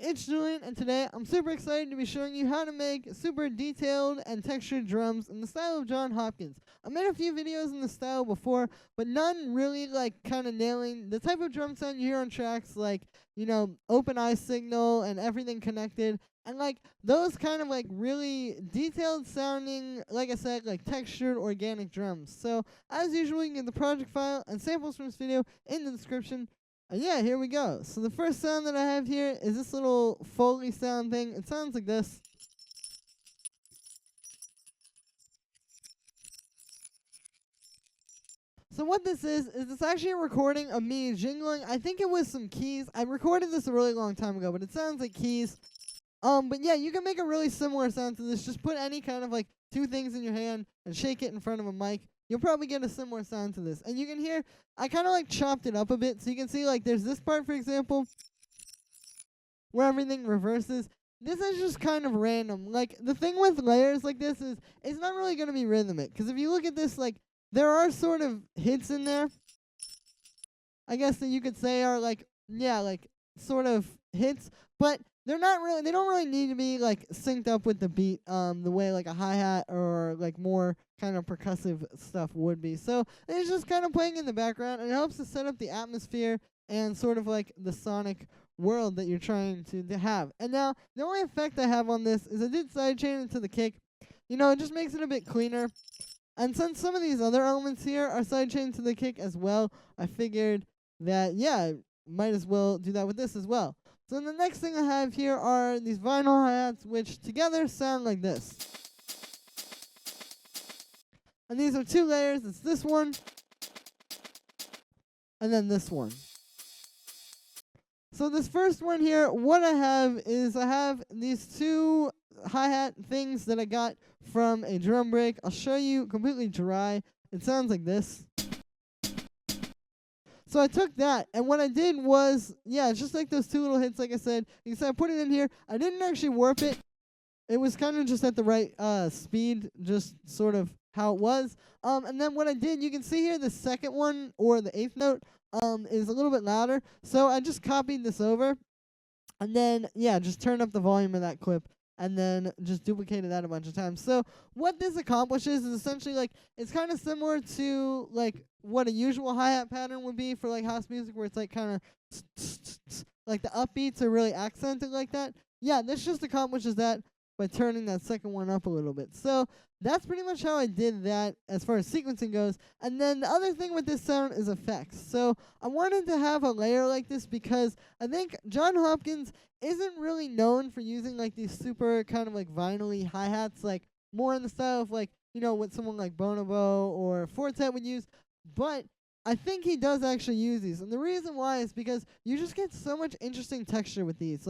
it's Julian, and today I'm super excited to be showing you how to make super detailed and textured drums in the style of Jon Hopkins. I made a few videos in the style before, but none really kind of nailing the type of drum sound you hear on tracks like, open eye signal and everything connected, and those kind of really detailed sounding, like I said, textured organic drums. So as usual, you can get the project file and samples from this video in the description. Yeah, here we go. So the first sound that I have here is this little Foley sound thing. It sounds like this. So what this is it's actually a recording of me jingling. I think it was some keys. I recorded this a really long time ago, but it sounds like keys. But yeah, you can make a really similar sound to this. Just put any kind of two things in your hand and shake it in front of a mic. You'll probably get a similar sound to this. And you can hear, I kind of chopped it up a bit. So you can see there's this part, for example, where everything reverses. This is just kind of random. The thing with layers like this is it's not really going to be rhythmic. Because if you look at this, there are sort of hits in there, I guess, that you could say are sort of hits. But they're not really, they don't really need to be synced up with the beat the way a hi-hat or more kind of percussive stuff would be. So it's just kind of playing in the background, and it helps to set up the atmosphere and sort of the sonic world that you're trying to have. And now the only effect I have on this is I did sidechain into the kick. It just makes it a bit cleaner. And since some of these other elements here are sidechained to the kick as well, I figured that might as well do that with this as well. So the next thing I have here are these vinyl hi-hats, which together sound like this. And these are two layers. It's this one, and then this one. So this first one here, what I have is I have these two hi-hat things that I got from a drum break. I'll show you completely dry. It sounds like this. So I took that, and what I did was, it's just like those two little hits, like I said. You can see I put it in here. I didn't actually warp it. It was kind of just at the right speed, just sort of how it was. And then what I did, you can see here the second one, or the eighth note, is a little bit louder. So I just copied this over, and then, just turned up the volume of that clip, and then just duplicated that a bunch of times. So what this accomplishes is essentially it's kind of similar to what a usual hi-hat pattern would be for house music, where it's kind of the upbeats are really accented like that. Yeah, this just accomplishes that by turning that second one up a little bit. So that's pretty much how I did that as far as sequencing goes. And then the other thing with this sound is effects. So I wanted to have a layer like this because I think Jon Hopkins isn't really known for using these super kind of vinyl-y hi-hats, more in the style of what someone like Bonobo or Fortet would use. But I think he does actually use these. And the reason why is because you just get so much interesting texture with these.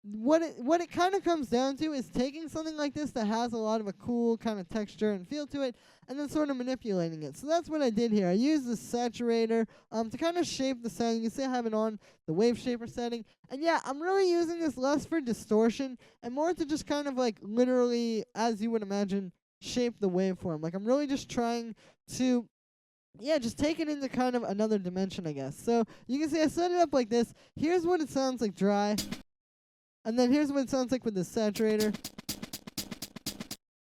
What it kind of comes down to is taking something like this that has a lot of a cool kind of texture and feel to it, and then sort of manipulating it. So that's what I did here. I used the saturator to kind of shape the sound. You can see I have it on the wave shaper setting. And I'm really using this less for distortion and more to just kind of literally, as you would imagine, shape the waveform. I'm really just trying to just take it into kind of another dimension, I guess. So you can see I set it up like this. Here's what it sounds like dry. And then here's what it sounds like with the saturator.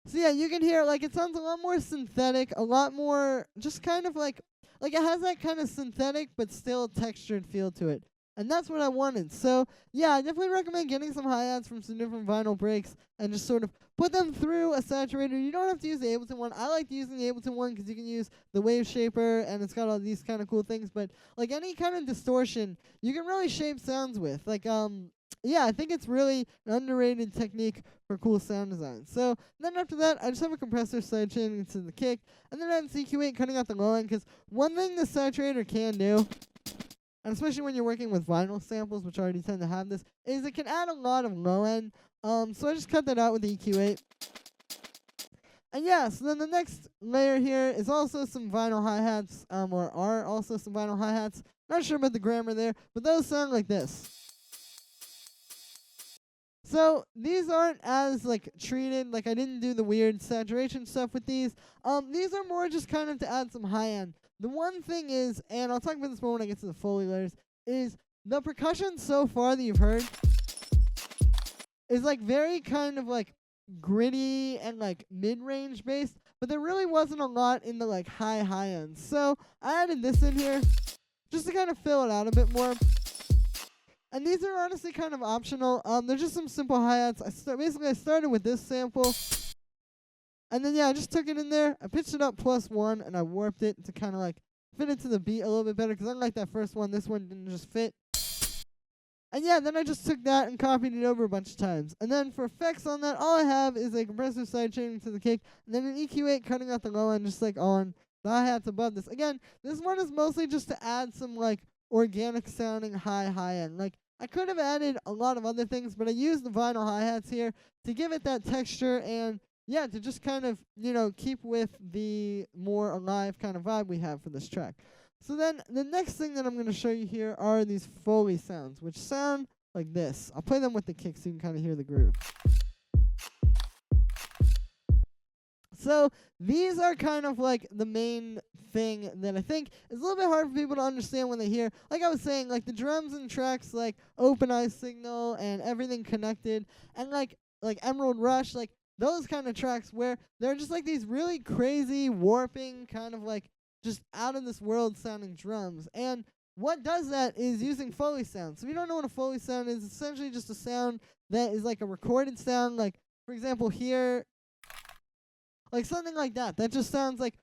So you can hear it sounds a lot more synthetic, a lot more just kind of it has that kind of synthetic but still textured feel to it. And that's what I wanted. So I definitely recommend getting some hi-hats from some different vinyl breaks and just sort of put them through a saturator. You don't have to use the Ableton one. I like using the Ableton one because you can use the wave shaper and it's got all these kind of cool things. But any kind of distortion, you can really shape sounds with. I think it's really an underrated technique for cool sound design. So then after that, I just have a compressor sidechain into the kick, and then I have CQ8 cutting out the low end, because one thing the saturator can do, and especially when you're working with vinyl samples, which already tend to have this, is it can add a lot of low end. So I just cut that out with the EQ8. And so then the next layer here is also some vinyl hi-hats, or are also some vinyl hi-hats. Not sure about the grammar there, but those sound like this. So these aren't as treated, I didn't do the weird saturation stuff with these. These are more just kind of to add some high end. The one thing is, and I'll talk about this more when I get to the Foley layers, is the percussion so far that you've heard is like very kind of like gritty and like mid-range based, but there really wasn't a lot in the like high end. So I added this in here just to kind of fill it out a bit more. And these are honestly kind of optional. They're just some simple hi-hats. Basically I started with this sample, and then I just took it in there. I pitched it up +1, and I warped it to kind of like fit into the beat a little bit better, because unlike that first one, this one didn't just fit. And then I just took that and copied it over a bunch of times. And then for effects on that, all I have is a compressor side chaining to the kick, and then an EQ8 cutting out the low end just like on the hi-hats above this. Again, this one is mostly just to add some like organic sounding high end. Like I could have added a lot of other things, but I used the vinyl hi-hats here to give it that texture and to just kind of, keep with the more alive kind of vibe we have for this track. So then the next thing that I'm going to show you here are these Foley sounds, which sound like this. I'll play them with the kick so you can kind of hear the groove. So these are kind of like the main thing that I think is a little bit hard for people to understand when they hear. Like I was saying, like the drums and tracks like Open Eye Signal and Everything Connected and like Emerald Rush, like those kind of tracks where they're just like these really crazy warping kind of like just out of this world sounding drums. And what does that is using Foley sound. So if you don't know what a Foley sound is, it's essentially just a sound that is like a recorded sound. Like for example here, like something like that. That just sounds like,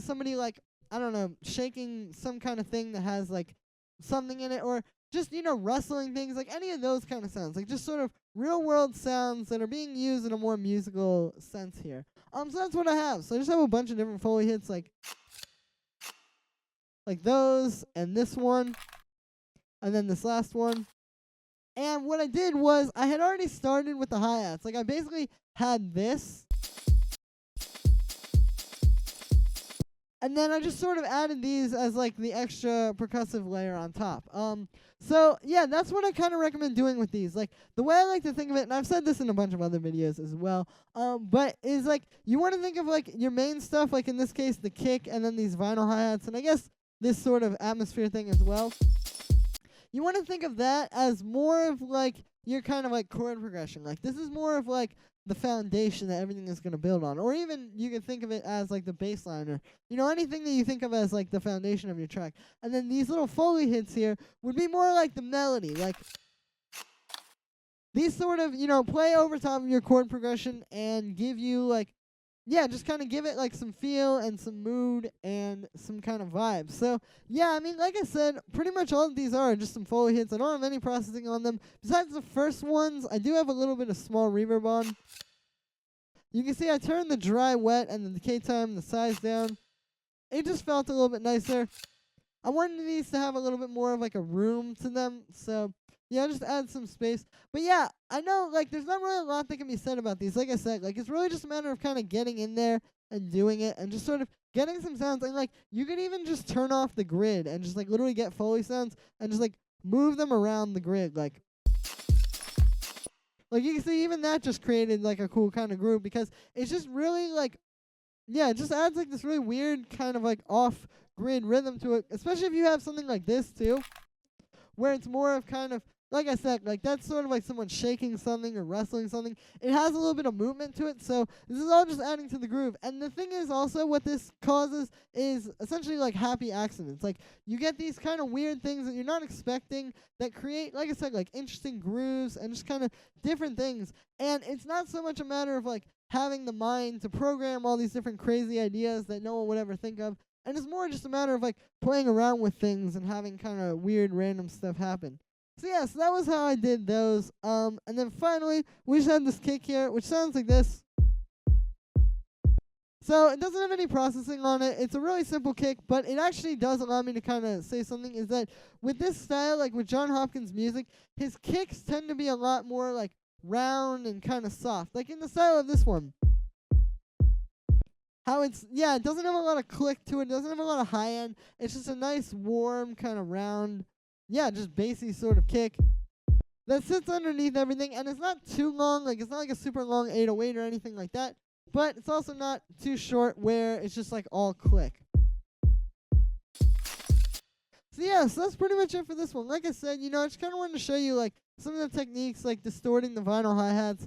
somebody like, I don't know, shaking some kind of thing that has like something in it, or just, rustling things, like any of those kind of sounds. Like just sort of real world sounds that are being used in a more musical sense here. So that's what I have. So I just have a bunch of different Foley hits like those, and this one, and then this last one. And what I did was I had already started with the hi-hats. Like I basically had this, and then I just sort of added these as like the extra percussive layer on top. So that's what I kind of recommend doing with these. Like the way I like to think of it, and I've said this in a bunch of other videos as well, but is like you want to think of like your main stuff, like in this case the kick, and then these vinyl hi-hats, and I guess this sort of atmosphere thing as well. You want to think of that as more of like your kind of like chord progression. Like this is more of like the foundation that everything is going to build on. Or even you can think of it as like the bass line, or anything that you think of as like the foundation of your track. And then these little Foley hits here would be more like the melody. Like these sort of, play over top of your chord progression and give you like, just kind of give it like some feel and some mood and some kind of vibe. So, I mean, like I said, pretty much all of these are just some Foley hits. I don't have any processing on them. Besides the first ones, I do have a little bit of small reverb on. You can see I turned the dry wet and the decay time, the size down. It just felt a little bit nicer. I wanted these to have a little bit more of like a room to them, so just add some space. But I know like there's not really a lot that can be said about these. Like I said, like it's really just a matter of kind of getting in there and doing it and just sort of getting some sounds. And like you could even just turn off the grid and just like literally get Foley sounds and just like move them around the grid. Like you can see even that just created like a cool kind of groove, because it's just really like, it just adds like this really weird kind of like off grid rhythm to it, especially if you have something like this too, where it's more of kind of, like I said, like that's sort of like someone shaking something or wrestling something. It has a little bit of movement to it, so this is all just adding to the groove. And the thing is also what this causes is essentially like happy accidents. Like you get these kind of weird things that you're not expecting that create, like I said, like interesting grooves and just kind of different things. And it's not so much a matter of like having the mind to program all these different crazy ideas that no one would ever think of. And it's more just a matter of like playing around with things and having kind of weird random stuff happen. So so that was how I did those. And then finally, we just had this kick here, which sounds like this. So it doesn't have any processing on it. It's a really simple kick, but it actually does allow me to kind of say something, is that with this style, like with Jon Hopkins' music, his kicks tend to be a lot more like round and kind of soft. Like in the style of this one. How it's, it doesn't have a lot of click to it. It doesn't have a lot of high end. It's just a nice, warm, kind of round, just bassy sort of kick that sits underneath everything, and it's not too long. Like it's not like a super long 808 or anything like that, but it's also not too short where it's just like all click. So so that's pretty much it for this one. Like I said, I just kind of wanted to show you like some of the techniques like distorting the vinyl hi-hats,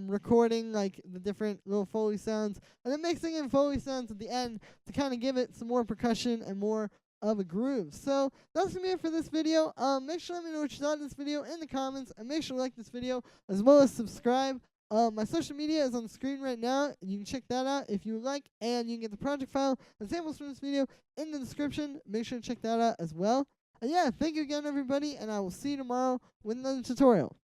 recording like the different little Foley sounds, and then mixing in Foley sounds at the end to kind of give it some more percussion and more of a groove. So that's gonna be it for this video. Make sure to let me know what you thought of this video in the comments, and make sure to like this video as well as subscribe. My social media is on the screen right now. You can check that out if you would like, and you can get the project file and samples from this video in the description. Make sure to check that out as well. And yeah, thank you again, everybody, and I will see you tomorrow with another tutorial.